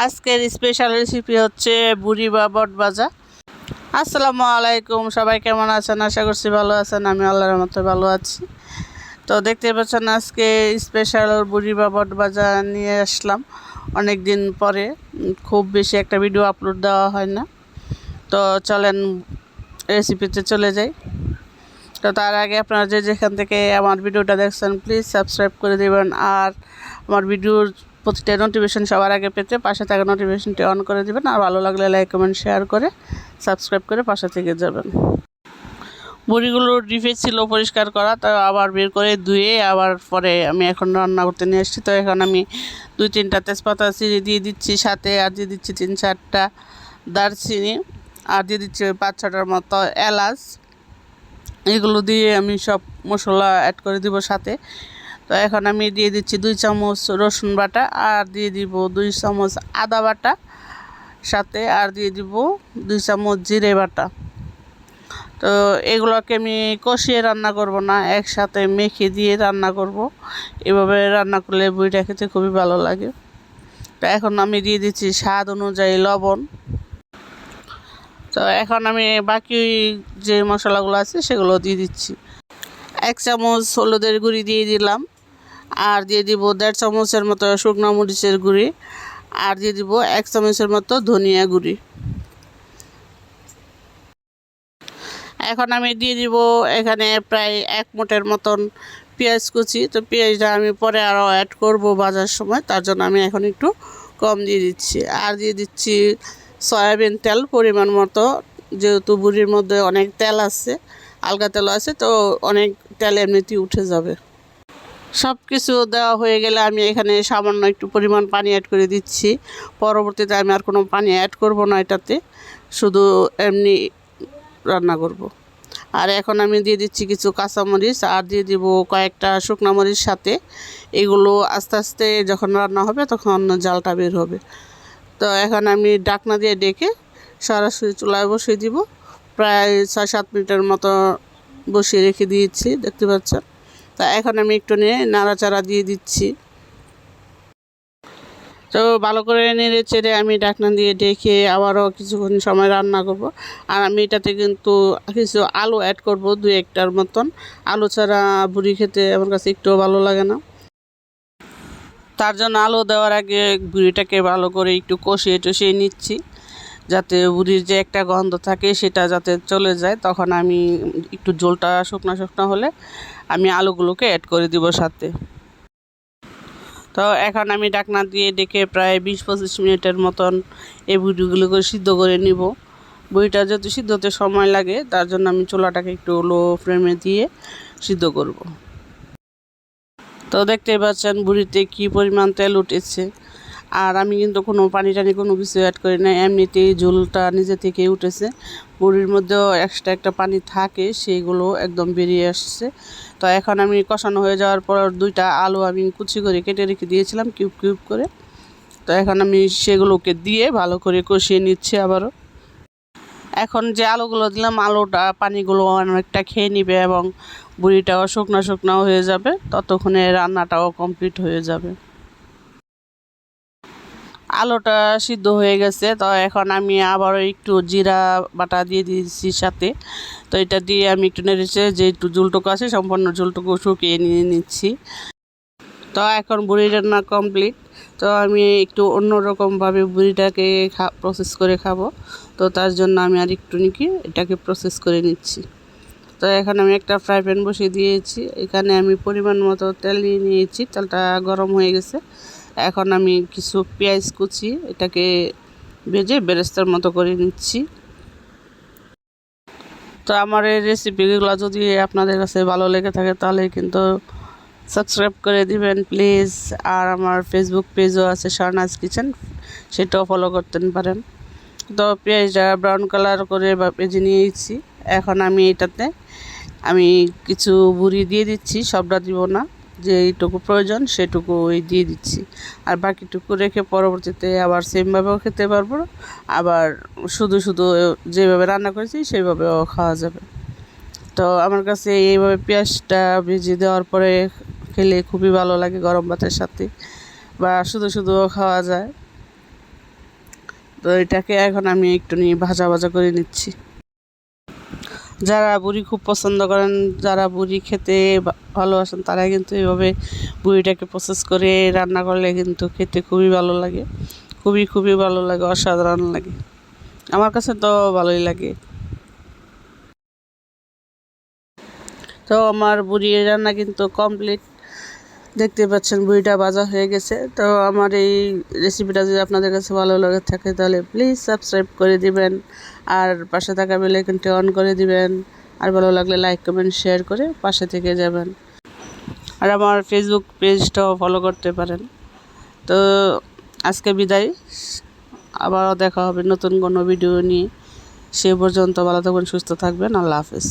আজকের special recipe হচ্ছে বুড়ি বা বট ভাজা। আসসালামু আলাইকুম, সবাই কেমন আছেন? আশা করছি ভালো আছেন। আমি আল্লাহর রহমতে ভালো আছি। তো দেখতে পাচ্ছেন আজকে স্পেশাল বুড়ি বা বট ভাজা নিয়ে আসলাম অনেক দিন পরে। খুব বেশি একটা ভিডিও আপলোড দেওয়া হয় না। তো চলেন রেসিপিতে চলে যাই। তো তার আগে আপনারা যেখান থেকে আমার ভিডিওটা দেখছেন প্লিজ সাবস্ক্রাইব করে দেবেন, আর আমার ভিডিওর প্রতিটা নোটিফিকেশন সবার আগে পেতে পাশে থাকা নোটিফিকেশনটি অন করে দেবেন, আর ভালো লাগলে লাইক কমেন্ট শেয়ার করে সাবস্ক্রাইব করে পাশে থেকে যাবেন। বড়িগুলো ডিপে ছিল পরিষ্কার করা, তো আবার বের করে ধুয়ে আবার পরে আমি এখন রান্না করতে নিয়ে এসেছি। তো এখন আমি 2-3টা তেজপাতা চিড়ে দিয়ে দিচ্ছি, সাথে আর দিয়ে দিচ্ছি 3-4টা দারচিনি, আর দিয়ে দিচ্ছি 5-6টার মতো এলাচ। এগুলো দিয়ে আমি সব মশলা অ্যাড করে দিব সাথে। তো এখন আমি দিয়ে দিচ্ছি 2 চামচ রসুন বাটা, আর দিয়ে দিব 2 চামচ আদা বাটা সাথে, আর দিয়ে দিব 2 চামচ জিরে বাটা। তো এগুলোকে আমি কষিয়ে রান্না করব না, একসাথে মেখে দিয়ে রান্না করব। এভাবে রান্না করলে বড়িটা খেতে খুবই ভালো লাগে। তো এখন আমি দিয়ে দিচ্ছি স্বাদ অনুযায়ী লবণ। তো এখন আমি বাকি যে মশলাগুলো আছে সেগুলো দিয়ে দিচ্ছি। 1 চামচ হলুদের গুঁড়ি দিয়ে দিলাম, আর দিয়ে দিব 1.5 চামচের মতো শুকনো মরিচের গুঁড়ি, আর দিয়ে দিব 1 চামচের মতো ধনিয়া গুঁড়ি। এখন আমি দিয়ে দিব এখানে প্রায় 1 মুঠের মতন পেঁয়াজ কুচি। তো পেঁয়াজটা আমি পরে আরও অ্যাড করব ভাজার সময়, তার জন্য আমি এখন একটু কম দিয়ে দিচ্ছি। আর দিয়ে দিচ্ছি সয়াবিন তেল পরিমাণ মতো, যেহেতু বুড়ির মধ্যে অনেক তেল আছে, আলগা তেল আছে, তো অনেক তেল এমনিতেই উঠে যাবে। সব কিছু দেওয়া হয়ে গেলে আমি এখানে সামান্য একটু পরিমাণ পানি অ্যাড করে দিচ্ছি। পরবর্তীতে আমি আর কোনো পানি অ্যাড করব না, এটাতে শুধু এমনি রান্না করব। আর এখন আমি দিয়ে দিচ্ছি কিছু কাঁচামরিচ, আর দিয়ে দিব কয়েকটা শুকনো মরিচ সাথে। এগুলো আস্তে আস্তে যখন রান্না হবে তখন জালটা বের হবে। তো এখন আমি ঢাকনা দিয়ে ডেকে সরাসরি চুলায় বসিয়ে দিব। প্রায় 6-7 মিনিটের মতো বসিয়ে রেখে দিয়েছি, দেখতে পাচ্ছেন। তা এখন আমি একটু নিয়ে নাড়াচাড়া দিয়ে দিচ্ছি। তো ভালো করে নেড়ে চেড়ে আমি ঢাকনা দিয়ে ডেকে আবারও কিছুক্ষণ সময় রান্না করব। আর আমি এটাতে কিন্তু কিছু আলু অ্যাড করব, 2-1টার মতন। আলু ছাড়া বুড়ি খেতে আমার কাছে একটুও ভালো লাগে না। তার জন্য আলু দেওয়ার আগে বুড়িটাকে ভালো করে একটু কষিয়ে টষিয়ে নিচ্ছি, যাতে বুড়ির যে একটা গন্ধ থাকে সেটা যাতে চলে যায়। তখন আমি একটু ঝোলটা শুকনো শুকনো হলে আমি আলুগুলোকে অ্যাড করে দিব সাথে। তো এখন আমি ঢাকনা দিয়ে ডেকে প্রায় 20-25 মিনিটের মতন এই বুড়িগুলোকে সিদ্ধ করে নিব। বুড়িটা যেহেতু সিদ্ধ হতে সময় লাগে, তার জন্য আমি চুলাটাকে একটু লো ফ্লেমে দিয়ে সিদ্ধ করব। তো দেখতেই পাচ্ছেন বুড়িতে কি পরিমাণ তেল উঠেছে। আর আমি কিন্তু কোনো পানি টানি কোনো কিছু অ্যাড করি না, এমনিতেই ঝোলটা নিজে থেকেই উঠেছে। বুড়ির মধ্যেও এক্সট্রা একটা পানি থাকে, সেইগুলো একদম বেরিয়ে আসছে। তো এখন আমি কষানো হয়ে যাওয়ার পর 2টা আলু আমি কুচি করে কেটে রেখে দিয়েছিলাম কিউব কিউব করে। তো এখন আমি সেগুলোকে দিয়ে ভালো করে কষিয়ে নিচ্ছি আবারও। এখন যে আলুগুলো দিলাম, আলুটা পানিগুলো অনেকটা খেয়ে নিবে এবং বুড়িটাও শুকনো শুকনো হয়ে যাবে, ততক্ষণে রান্নাটাও কমপ্লিট হয়ে যাবে। আলুটা সিদ্ধ হয়ে গেছে। তো এখন আমি আবারও একটু জিরা বাটা দিয়ে দিয়েছি সাথে। তো এটা দিয়ে আমি একটু নেড়েছে যে একটু ঝোলটুকু আছে সম্পূর্ণ ঝোলটুকু শুকিয়ে নিয়ে নিচ্ছি। তো এখন বুড়ি রান্না কমপ্লিট। তো আমি একটু অন্যরকমভাবে বুড়িটাকে প্রসেস করে খাবো, তো তার জন্য আমি আর একটু নাকি এটাকে প্রসেস করে নিচ্ছি। তো এখন আমি একটা ফ্রাই প্যান বসিয়ে দিয়েছি, এখানে আমি পরিমাণ মতো তেল নিয়ে নিয়েছি, তেলটা গরম হয়ে গেছে। এখন আমি কিছু পেঁয়াজ কুচি এটাকে ভেজে বেরেস্তার মতো করে নিচ্ছি। তো আমার এই রেসিপিগুলো যদি আপনাদের কাছে ভালো লেগে থাকে তাহলে কিন্তু সাবস্ক্রাইব করে দিবেন প্লিজ। আর আমার ফেসবুক পেজও আছে শাহনাজ কিচেন, সেটাও ফলো করতে পারেন। তো পেঁয়াজটা ব্রাউন কালার করে ভেজে নিয়েছি। এখন আমি এটাতে কিছু বুড়ি দিয়ে দিচ্ছি, সবটা দিব না, যেইটুকু প্রয়োজন সেটুকু দিয়ে দিচ্ছি। আর বাকিটুকু রেখে পরবর্তীতে আবার সেমভাবেও খেতে পারবো, আবার শুধু শুধু যেভাবে রান্না করেছি সেইভাবেও খাওয়া যাবে। তো আমার কাছে এইভাবে পেঁয়াজটা ভেজে দেওয়ার পরে খেলে খুবই ভালো লাগে গরম ভাতের সাথে, বা শুধু শুধুও খাওয়া যায়। তো এটাকে এখন আমি একটু নিয়ে ভাজা ভাজা করে নিচ্ছি। যারা বুড়ি খুব পছন্দ করেন, যারা বুড়ি খেতে ভালোবাসেন, তারা কিন্তু এভাবে বুড়িটাকে প্রসেস করে রান্না করলে কিন্তু খেতে খুবই ভালো লাগে, খুবই খুবই ভালো লাগে, অসাধারণ লাগে। আমার কাছে তো ভালোই লাগে। তো আমার বুড়ি রান্না কিন্তু কমপ্লিট। দেখতে পাচ্ছেন বুড়িটা ভাজা হয়ে গেছে। তো আমার এই রেসিপিটা যদি আপনাদের কাছে ভালো লাগে থাকে তাহলে প্লিজ সাবস্ক্রাইব করে দিবেন, আর পাশে থাকা বেল আইকনটি অন করে দিবেন, আর ভালো লাগলে লাইক কমেন্ট শেয়ার করে পাশে থেকে যাবেন, আর আমার ফেসবুক পেজটাও ফলো করতে পারেন। তো আজকে বিদায়, আবারও দেখা হবে নতুন কোনো ভিডিও নিয়ে। সে পর্যন্ত ভালো থাকবেন, সুস্থ থাকবেন। আল্লাহ হাফেজ।